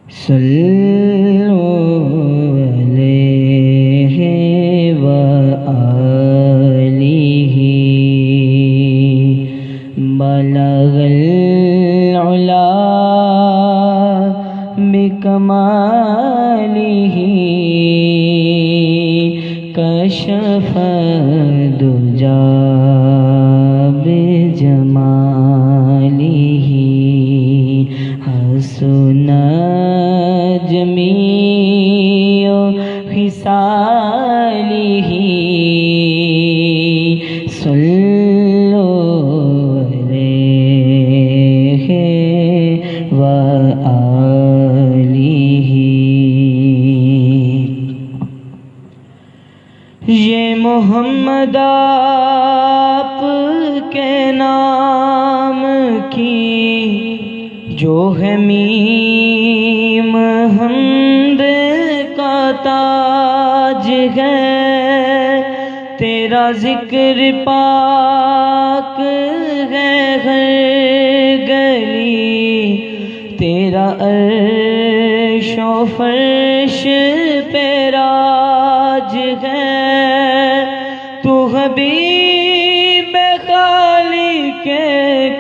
صلوا علیہ وآلہ بلغ العلا بکمالہ کشف الدجا بجمالہ حسن جمیع خصالہ صلوا علیہ وآلہ۔ یہ محمد آپ کے نام کی جو ہے میم حمد کا تاج ہے، تیرا ذکر پاک ہے ہر گلی، تیرا عرش و فرش پہ راج ہے، تو حبیب خالق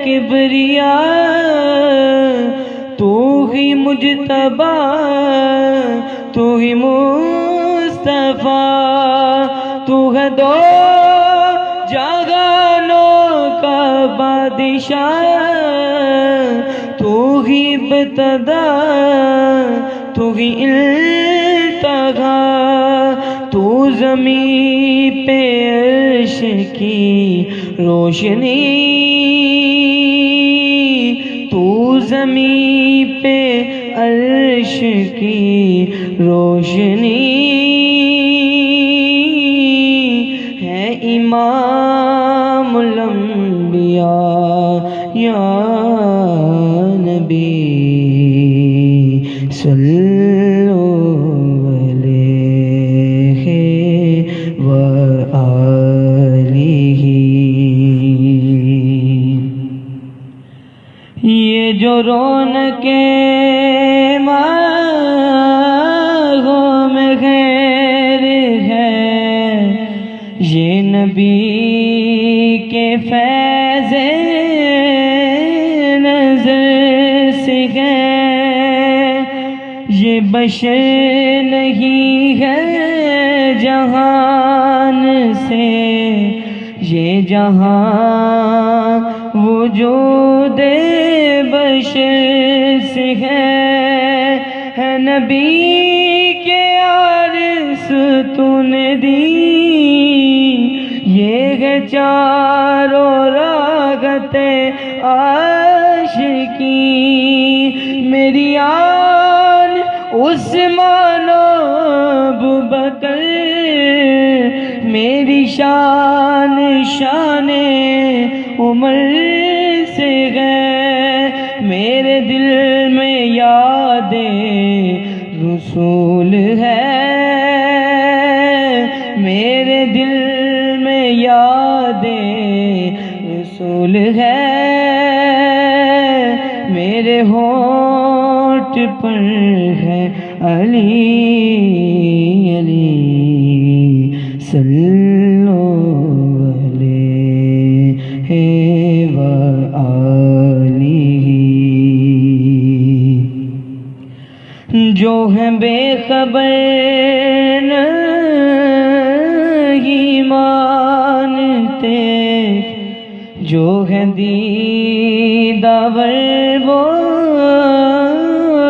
کبریاء، تو ہی مجتبی، تو ہی مصطفیٰ، تو ہے دو جہانوں کا بادشاہ، تو ہی ابتدا، تو ہی انتہا، تو زمین پہ عرش کی روشنی، تو زمین پہ عرش کی روشنی ہے، امام الانبیاء یا نبی صلوا علیہ وآلہ۔ یہ جو رونقیں ماہوں میں غیر ہے، یہ نبی کے فیض نظر سے ہے، یہ بشر نہیں ہے جہان سے، یہ جہاں وجود بشر سے ہے نبی کے عرص تو نے دی، یہ ہے چاروں راغت عاشقی، میری آن عثمان و ابوبکر، میری شان شان عمر سے ہے، میرے دل میں یاد رسول ہے، میرے دل میں یاد رسول ہے، میرے ہونٹ پر ہے علی علی صلوا علیہ وآلہ۔ جو ہے بے خبر نہیں مانتے، جو ہے دیدہ وہ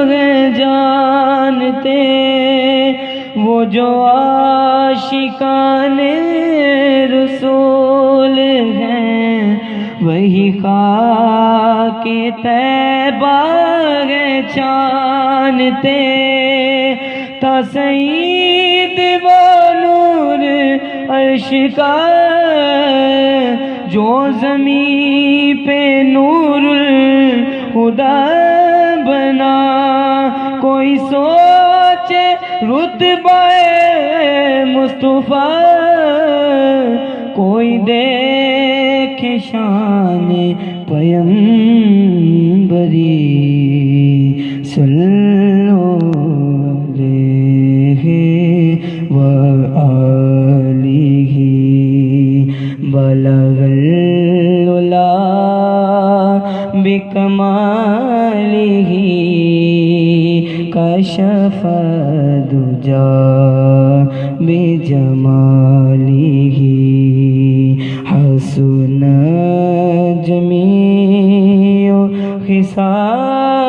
ہے جانتے، وہ جو عاشقان رسول ہیں، وہی خاک طیبہ ہے جانتے، تا سعید و نور عرش کا، جو زمین پہ نور الہدیٰ بنا، کوئی سوچے رتبہ مصطفیٰ، کوئی دیکھے شان پیغمبری صلوا بلغ العلا بکمالہ کشف الدجا بجمالہ حسن جمیع خصالہ